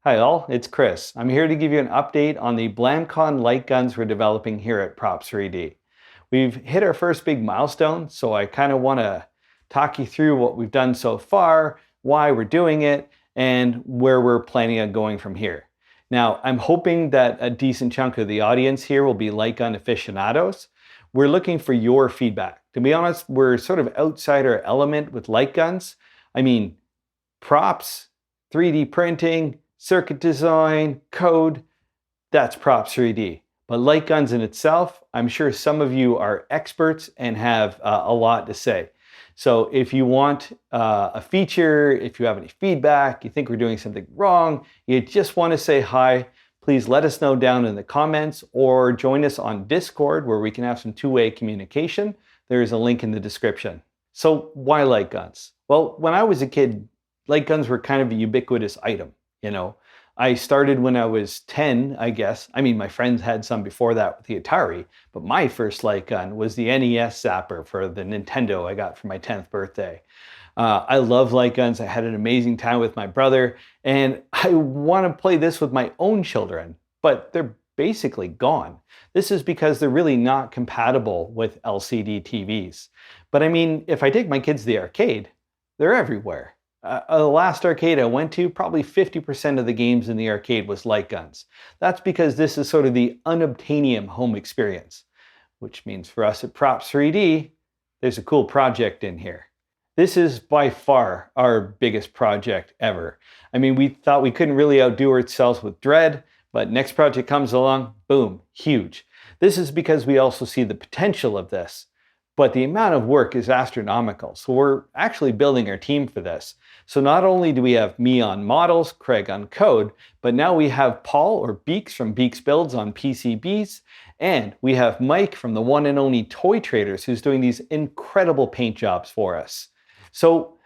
Hi all, it's Chris. I'm here to give you an update on the Blamcon light guns we're developing here at Props3D. We've hit our first big milestone, so I kind of want to talk you through what we've done so far, why we're doing it, and where we're planning on going from here. Now, I'm hoping that a decent chunk of the audience here will be light gun aficionados. We're looking for your feedback. To be honest, we're sort of outside our element with light guns. I mean, props, 3D printing, circuit design, code, that's Props 3D. But light guns in itself, I'm sure some of you are experts and have a lot to say. So if you want a feature, if you have any feedback, you think we're doing something wrong, you just want to say hi, please let us know down in the comments or join us on Discord where we can have some two-way communication. There is a link in the description. So why light guns? Well, when I was a kid, light guns were kind of a ubiquitous item. I started when I was 10, I guess. I mean, my friends had some before that with the Atari, but my first light gun was the NES zapper for the Nintendo I got for my 10th birthday. I love light guns. I had an amazing time with my brother, and I want to play this with my own children, but they're basically gone. This is because they're really not compatible with LCD TVs. But I mean, if I take my kids to the arcade, they're everywhere. The last arcade I went to, probably 50% of the games in the arcade was light guns. That's because this is sort of the unobtainium home experience, which means for us at Props 3D, there's a cool project in here. This is by far our biggest project ever. I mean, we thought we couldn't really outdo ourselves with Dread, but next project comes along, boom, huge. This is because we also see the potential of this. But the amount of work is astronomical. So we're actually building our team for this. So not only do we have me on models, Craig on code, but now we have Paul or Beeks from Beeks Builds on PCBs. And we have Mike from the one and only Toy Traders who's doing these incredible paint jobs for us. So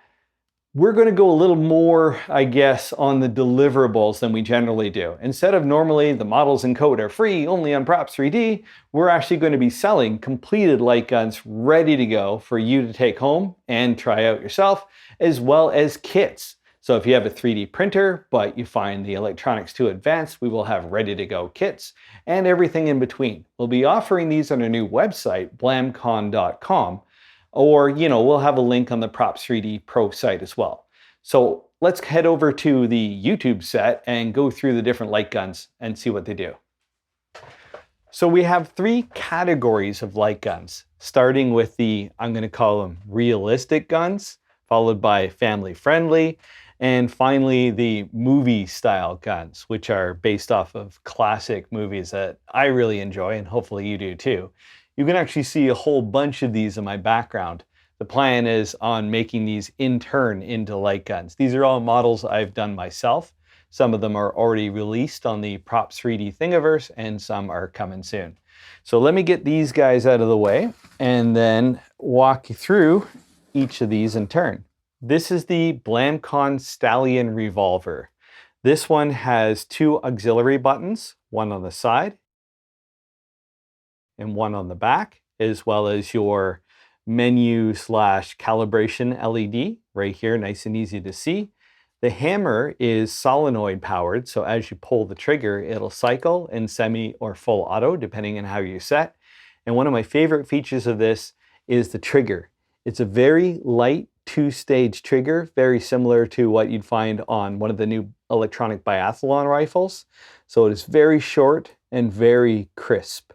we're going to go a little more, I guess, on the deliverables than we generally do. Instead of normally the models and code are free only on Props 3D, we're actually going to be selling completed light guns ready to go for you to take home and try out yourself, as well as kits. So if you have a 3D printer, but you find the electronics too advanced, we will have ready to go kits and everything in between. We'll be offering these on our new website, blamcon.com. Or, we'll have a link on the Props 3D Pro site as well. So let's head over to the YouTube set and go through the different light guns and see what they do. So we have three categories of light guns, starting with the, I'm going to call them realistic guns, followed by family friendly, and finally the movie style guns, which are based off of classic movies that I really enjoy and hopefully you do too. You can actually see a whole bunch of these in my background. The plan is on making these in turn into light guns. These are all models I've done myself. Some of them are already released on the Props 3D Thingiverse and some are coming soon. So let me get these guys out of the way and then walk you through each of these in turn. This is the Blamcon Stallion Revolver. This one has two auxiliary buttons, one on the side and one on the back, as well as your menu / calibration LED right here, nice and easy to see. The hammer is solenoid powered, so as you pull the trigger, it'll cycle in semi or full auto, depending on how you set. And one of my favorite features of this is the trigger. It's a very light two-stage trigger, very similar to what you'd find on one of the new electronic biathlon rifles. So it is very short and very crisp.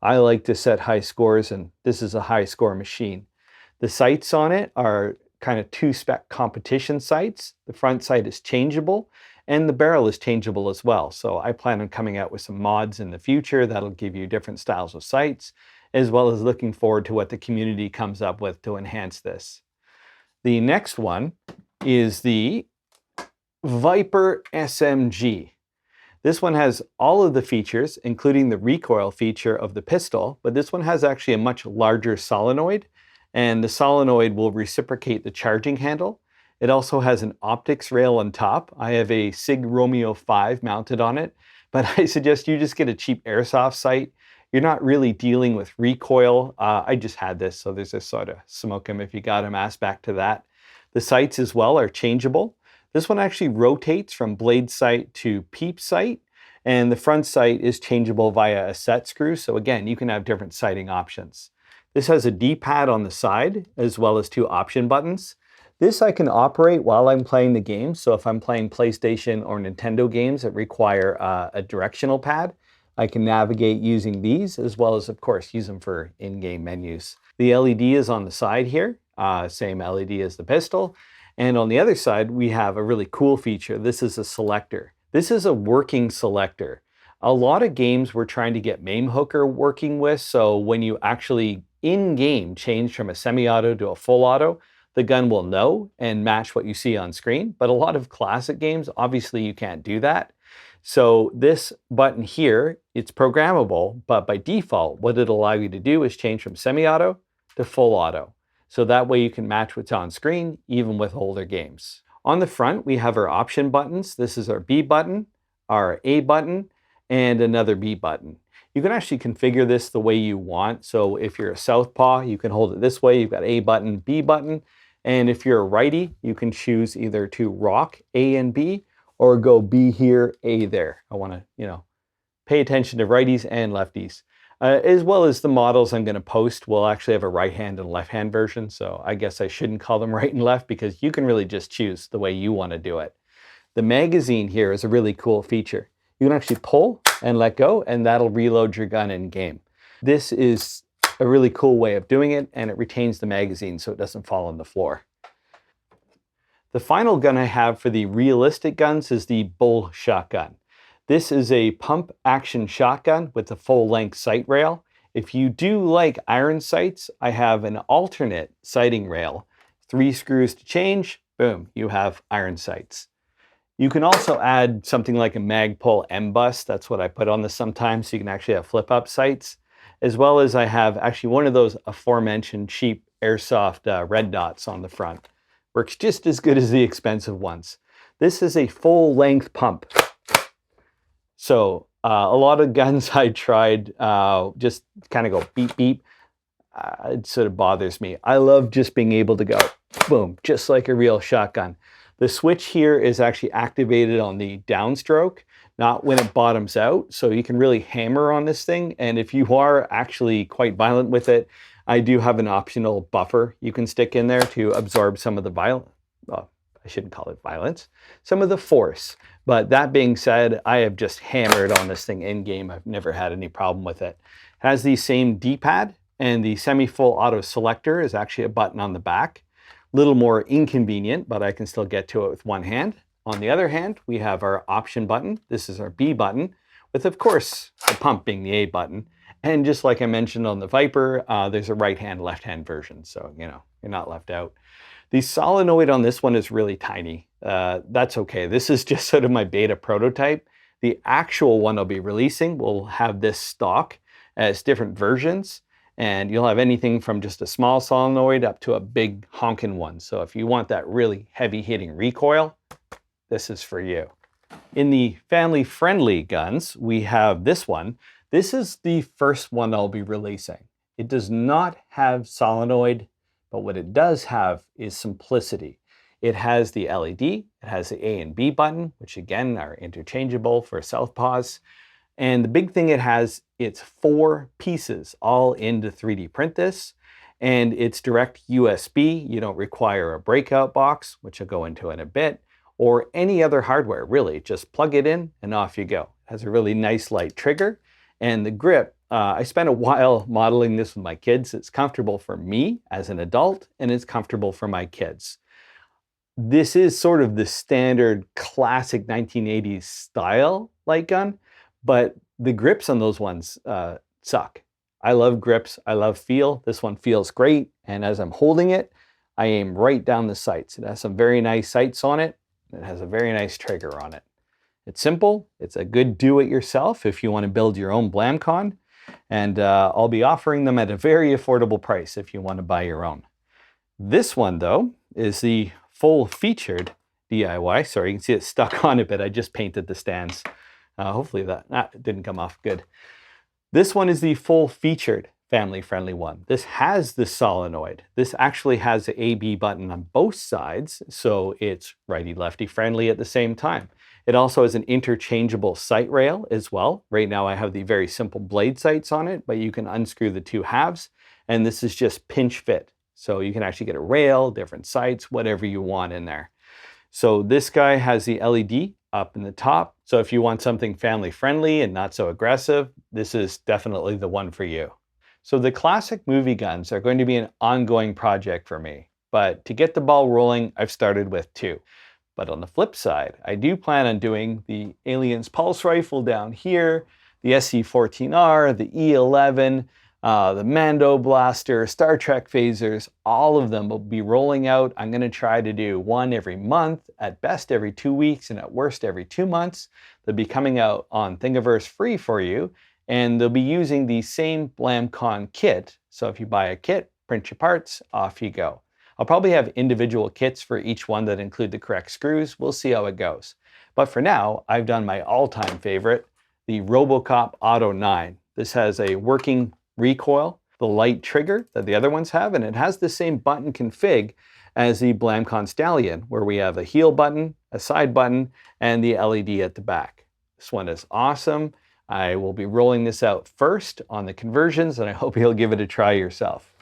I like to set high scores, and this is a high score machine. The sights on it are kind of two-spec competition sights. The front sight is changeable, and the barrel is changeable as well. So I plan on coming out with some mods in the future that'll give you different styles of sights, as well as looking forward to what the community comes up with to enhance this. The next one is the Viper SMG. This one has all of the features, including the recoil feature of the pistol, but this one has actually a much larger solenoid, and the solenoid will reciprocate the charging handle. It also has an optics rail on top. I have a SIG Romeo 5 mounted on it, but I suggest you just get a cheap airsoft sight. You're not really dealing with recoil. I just had this, so there's this sort of smoke 'em if you got 'em aspect to that. The sights as well are changeable. This one actually rotates from blade sight to peep sight, and the front sight is changeable via a set screw. So again, you can have different sighting options. This has a D-pad on the side as well as 2 option buttons. This I can operate while I'm playing the game. So if I'm playing PlayStation or Nintendo games that require a directional pad, I can navigate using these, as well as, of course, use them for in-game menus. The LED is on the side here, same LED as the pistol. And on the other side, we have a really cool feature. This is a selector. This is a working selector. A lot of games we're trying to get MAME hooker working with, so when you actually in-game change from a semi-auto to a full auto, the gun will know and match what you see on screen. But a lot of classic games, obviously you can't do that. So this button here, it's programmable, but by default, what it'll allow you to do is change from semi-auto to full auto. So that way you can match what's on screen, even with older games. On the front, we have our option buttons. This is our B button, our A button, and another B button. You can actually configure this the way you want. So if you're a southpaw, you can hold it this way. You've got A button, B button. And if you're a righty, you can choose either to rock A and B or go B here, A there. I want to, pay attention to righties and lefties. As well as the models I'm going to post will actually have a right hand and left hand version. So I guess I shouldn't call them right and left because you can really just choose the way you want to do it. The magazine here is a really cool feature. You can actually pull and let go, and that'll reload your gun in game. This is a really cool way of doing it, and it retains the magazine so it doesn't fall on the floor. The final gun I have for the realistic guns is the Bull shotgun. This is a pump action shotgun with a full length sight rail. If you do like iron sights, I have an alternate sighting rail. 3 screws to change, boom, you have iron sights. You can also add something like a Magpul M-Bus. That's what I put on this sometimes, so you can actually have flip-up sights. As well as I have actually one of those aforementioned cheap airsoft red dots on the front. Works just as good as the expensive ones. This is a full-length pump. So a lot of guns I tried just kind of go beep, beep. It sort of bothers me. I love just being able to go boom, just like a real shotgun. The switch here is actually activated on the downstroke, not when it bottoms out. So you can really hammer on this thing. And if you are actually quite violent with it, I do have an optional buffer you can stick in there to absorb some of the I shouldn't call it violence, some of the force. But that being said, I have just hammered on this thing in game. I've never had any problem with it. It has the same D-pad, and the semi-full auto selector is actually a button on the back. A little more inconvenient, but I can still get to it with one hand. On the other hand, we have our option button. This is our B button, with of course the pump being the A button. And just like I mentioned on the Viper, there's a right hand, left hand version. So, you're not left out. The solenoid on this one is really tiny. That's okay. This is just sort of my beta prototype. The actual one I'll be releasing will have this stock as different versions, and you'll have anything from just a small solenoid up to a big honking one. So if you want that really heavy hitting recoil, this is for you. In the family-friendly guns, we have this one. This is the first one I'll be releasing. It does not have solenoid, but what it does have is simplicity. It has the LED, it has the A and B button, which again are interchangeable for southpaws. And the big thing it has, it's 4 pieces all in to 3D print this. And it's direct USB. You don't require a breakout box, which I'll go into in a bit, or any other hardware, really. Just plug it in and off you go. It has a really nice light trigger. And the grip, I spent a while modeling this with my kids. It's comfortable for me as an adult, and it's comfortable for my kids. This is sort of the standard classic 1980s style light gun, but the grips on those ones suck. I love grips, I love feel. This one feels great, and as I'm holding it, I aim right down the sights. It has some very nice sights on it. It has a very nice trigger on it. It's simple. It's a good do-it-yourself if you want to build your own Blamcon. And I'll be offering them at a very affordable price if you want to buy your own. This one, though, is the full-featured DIY. Sorry, you can see it's stuck on it, but I just painted the stands. Hopefully that didn't come off good. This one is the full-featured family-friendly one. This has the solenoid. This actually has the A/B button on both sides, so it's righty-lefty friendly at the same time. It also has an interchangeable sight rail as well. Right now I have the very simple blade sights on it, but you can unscrew the two halves, and this is just pinch fit. So you can actually get a rail, different sights, whatever you want in there. So this guy has the LED up in the top. So if you want something family friendly and not so aggressive, this is definitely the one for you. So the classic movie guns are going to be an ongoing project for me, but to get the ball rolling, I've started with two. But on the flip side, I do plan on doing the Aliens Pulse Rifle down here, the SC-14R, the E11, the Mando Blaster, Star Trek phasers, all of them will be rolling out. I'm going to try to do one every month, at best every 2 weeks, and at worst every 2 months. They'll be coming out on Thingiverse free for you, and they'll be using the same Blamcon kit. So if you buy a kit, print your parts, off you go. I'll probably have individual kits for each one that include the correct screws. We'll see how it goes. But for now, I've done my all-time favorite, the RoboCop Auto 9. This has a working recoil, the light trigger that the other ones have, and it has the same button config as the Blamcon Stallion, where we have a heel button, a side button, and the LED at the back. This one is awesome. I will be rolling this out first on the conversions, and I hope you'll give it a try yourself.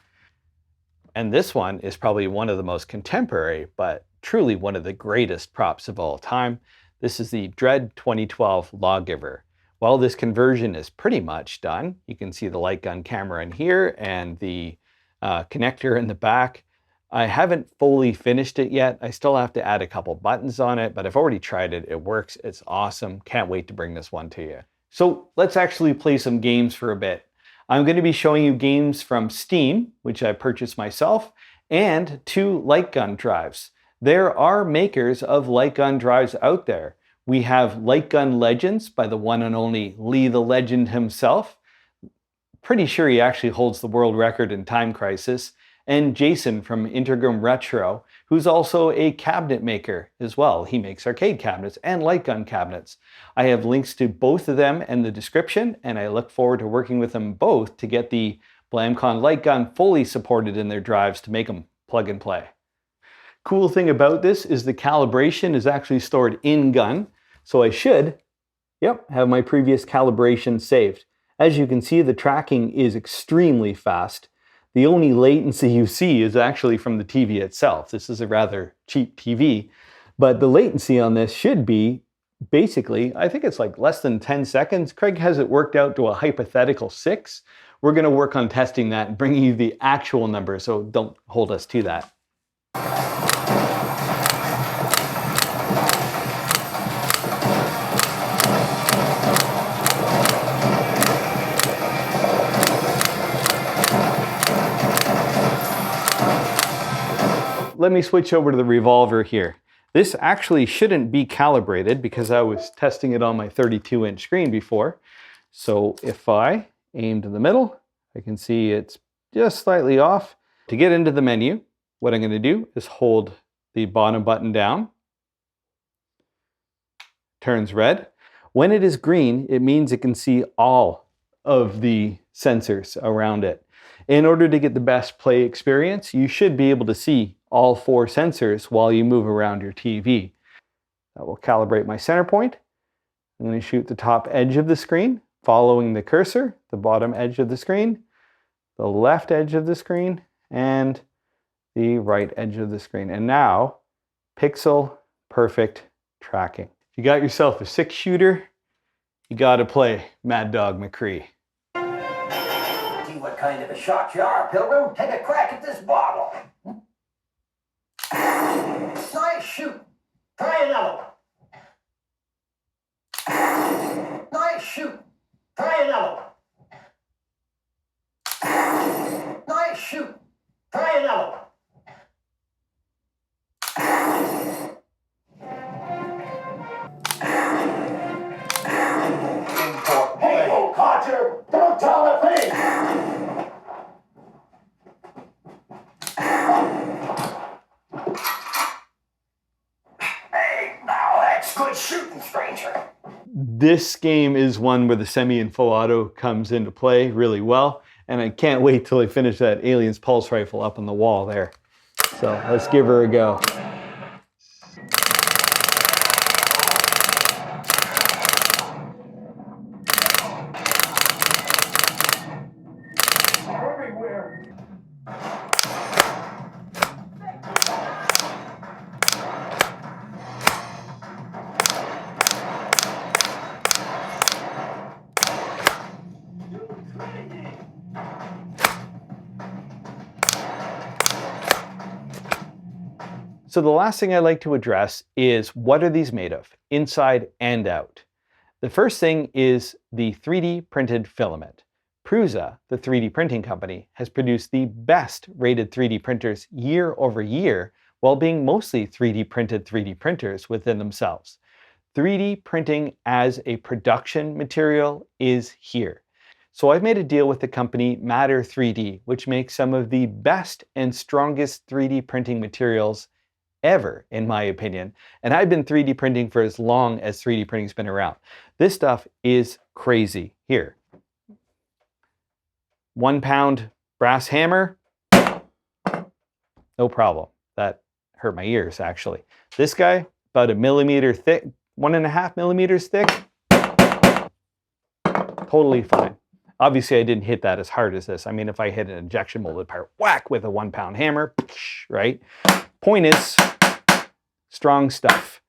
And this one is probably one of the most contemporary, but truly one of the greatest props of all time. This is the Dread 2012 Lawgiver. Well, this conversion is pretty much done. You can see the light gun camera in here and the connector in the back. I haven't fully finished it yet. I still have to add a couple buttons on it, but I've already tried it. It works. It's awesome. Can't wait to bring this one to you. So let's actually play some games for a bit. I'm going to be showing you games from Steam, which I purchased myself, and 2 light gun drives. There are makers of light gun drives out there. We have Lightgun Legends by the one and only Lee the Legend himself. Pretty sure he actually holds the world record in Time Crisis. And Jason from Integrum Retro, who's also a cabinet maker as well. He makes arcade cabinets and light gun cabinets. I have links to both of them in the description, and I look forward to working with them both to get the Blamcon Light Gun fully supported in their drives to make them plug and play. Cool thing about this is the calibration is actually stored in gun, so I should, have my previous calibration saved. As you can see, the tracking is extremely fast. The only latency you see is actually from the TV itself. This is a rather cheap TV, but the latency on this should be basically, I think it's like less than 10 seconds. Craig has it worked out to a hypothetical 6. We're going to work on testing that and bringing you the actual number, so don't hold us to that. Let me switch over to the revolver here. This actually shouldn't be calibrated because I was testing it on my 32-inch screen before. So if I aim to the middle, I can see it's just slightly off. To get into the menu, what I'm going to do is hold the bottom button down. Turns red. When it is green, it means it can see all of the sensors around it. In order to get the best play experience, you should be able to see all 4 sensors while you move around your TV. That will calibrate my center point. I'm going to shoot the top edge of the screen, following the cursor, the bottom edge of the screen, the left edge of the screen, and the right edge of the screen. And now, pixel perfect tracking. If you got yourself a 6-shooter, you got to play Mad Dog McCree. See what kind of a shot you are, Pilgrim. Take a crack at this bottle. Nice shoot. Try another one. Nice shoot. Try another one. Nice shoot. Try another one. Hey, old codger, don't tell a thing. Good shooting, stranger. This game is one where the semi and full auto comes into play really well. And I can't wait till I finish that Alien's pulse rifle up on the wall there. So let's give her a go. So the last thing I'd like to address is, what are these made of, inside and out? The first thing is the 3D printed filament. Prusa, the 3D printing company, has produced the best rated 3D printers year over year, while being mostly 3D printed 3D printers within themselves. 3D printing as a production material is here. So I've made a deal with the company Matter 3D, which makes some of the best and strongest 3D printing materials ever, in my opinion. And I've been 3D printing for as long as 3D printing's been around. This stuff is crazy. Here, 1 pound brass hammer, no problem. That hurt my ears, actually. This guy, about 1 millimeter thick, 1.5 millimeters thick, totally fine. Obviously, I didn't hit that as hard as this. I mean, if I hit an injection molded part, whack, with a 1 pound hammer, right? Point is, strong stuff.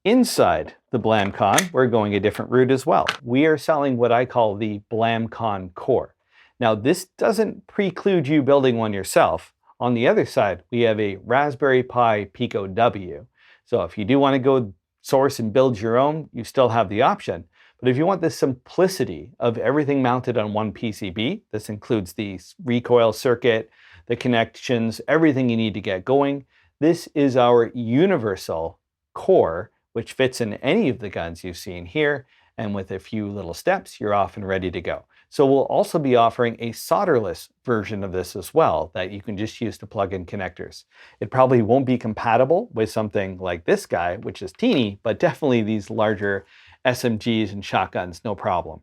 Inside the Blamcon, we're going a different route as well. We are selling what I call the Blamcon Core. Now, this doesn't preclude you building one yourself. On the other side, we have a Raspberry Pi Pico W. So if you do want to go source and build your own, you still have the option. But if you want the simplicity of everything mounted on one PCB, this includes the recoil circuit, the connections, everything you need to get going. This is our universal core, which fits in any of the guns you've seen here. And with a few little steps, you're off and ready to go. So we'll also be offering a solderless version of this as well that you can just use to plug in connectors. It probably won't be compatible with something like this guy, which is teeny, but definitely these larger SMGs and shotguns, no problem.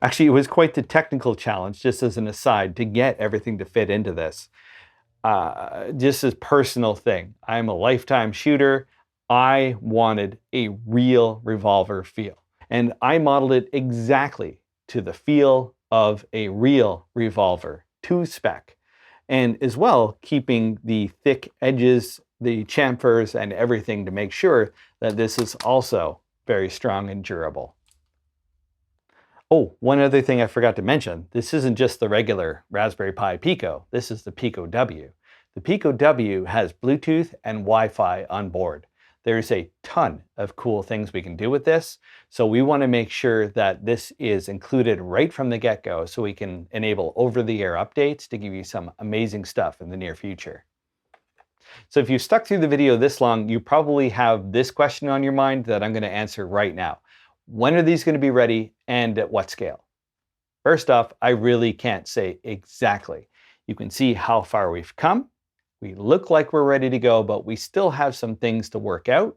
Actually, it was quite the technical challenge, just as an aside, to get everything to fit into this. Just a personal thing. I'm a lifetime shooter. I wanted a real revolver feel. And I modeled it exactly to the feel of a real revolver, to spec. And as well, keeping the thick edges, the chamfers, and everything to make sure that this is also very strong and durable. Oh, one other thing I forgot to mention. This isn't just the regular Raspberry Pi Pico. This is the Pico W. The Pico W has Bluetooth and Wi-Fi on board. There's a ton of cool things we can do with this. So we want to make sure that this is included right from the get-go so we can enable over-the-air updates to give you some amazing stuff in the near future. So if you stuck through the video this long, you probably have this question on your mind that I'm going to answer right now. When are these going to be ready and at what scale? First off, I really can't say exactly. You can see how far we've come. We look like we're ready to go, but we still have some things to work out.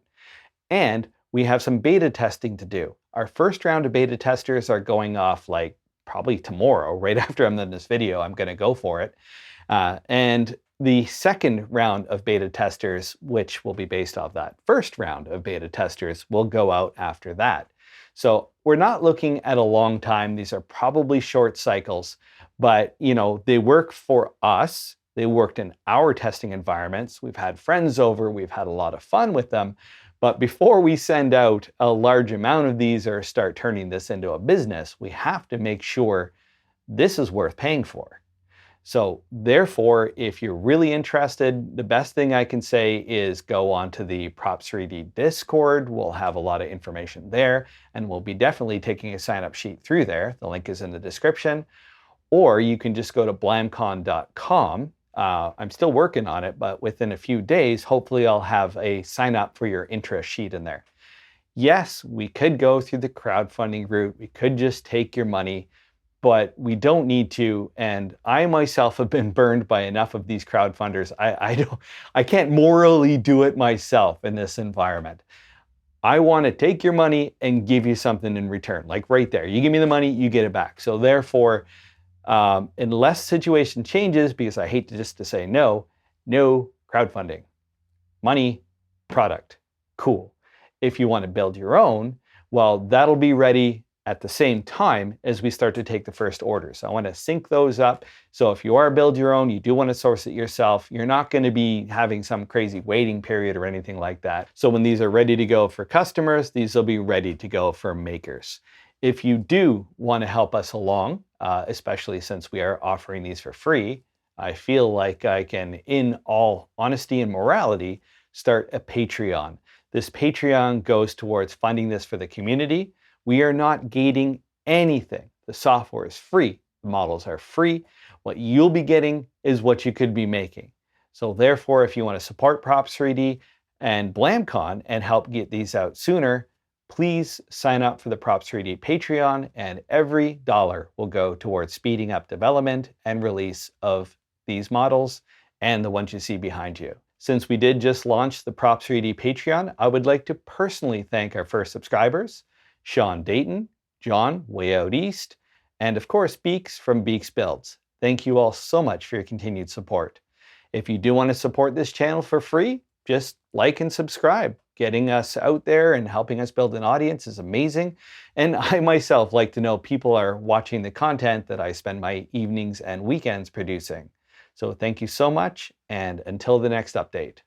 And we have some beta testing to do. Our first round of beta testers are going off like probably tomorrow, right after I'm done this video. I'm going to go for it. And the second round of beta testers, which will be based off that first round of beta testers, will go out after that. So we're not looking at a long time. These are probably short cycles, but you know, they work for us. They worked in our testing environments. We've had friends over, we've had a lot of fun with them. But before we send out a large amount of these or start turning this into a business, we have to make sure this is worth paying for. So therefore, if you're really interested, the best thing I can say is go on to the Props3D Discord. We'll have a lot of information there, and we'll be definitely taking a sign-up sheet through there. The link is in the description. Or you can just go to blamcon.com. I'm still working on it, but within a few days, hopefully I'll have a sign-up for your interest sheet in there. Yes, we could go through the crowdfunding route. We could just take your money, but we don't need to. And I myself have been burned by enough of these crowdfunders. I can't morally do it myself in this environment. I want to take your money and give you something in return, like right there. You give me the money, you get it back. So therefore, Unless situation changes, because I hate to say no crowdfunding. Money, product, cool. If you want to build your own, well, that'll be ready at the same time as we start to take the first orders. So I want to sync those up. So if you are build your own, you do want to source it yourself, you're not going to be having some crazy waiting period or anything like that. So when these are ready to go for customers, these will be ready to go for makers. If you do want to help us along, especially since we are offering these for free, I feel like I can, in all honesty and morality, start a Patreon. This Patreon goes towards funding this for the community. We are not gating anything. The software is free. The models are free. What you'll be getting is what you could be making. So therefore, if you want to support Props 3D and Blamcon and help get these out sooner, please sign up for the Props 3D Patreon, and every dollar will go towards speeding up development and release of these models and the ones you see behind you. Since we did just launch the Props 3D Patreon, I would like to personally thank our first subscribers, Sean Dayton, John, way out east, and of course Beeks from Beeks Builds. Thank you all so much for your continued support. If you do want to support this channel for free, just like and subscribe. Getting us out there and helping us build an audience is amazing. And I myself like to know people are watching the content that I spend my evenings and weekends producing. So thank you so much, and until the next update.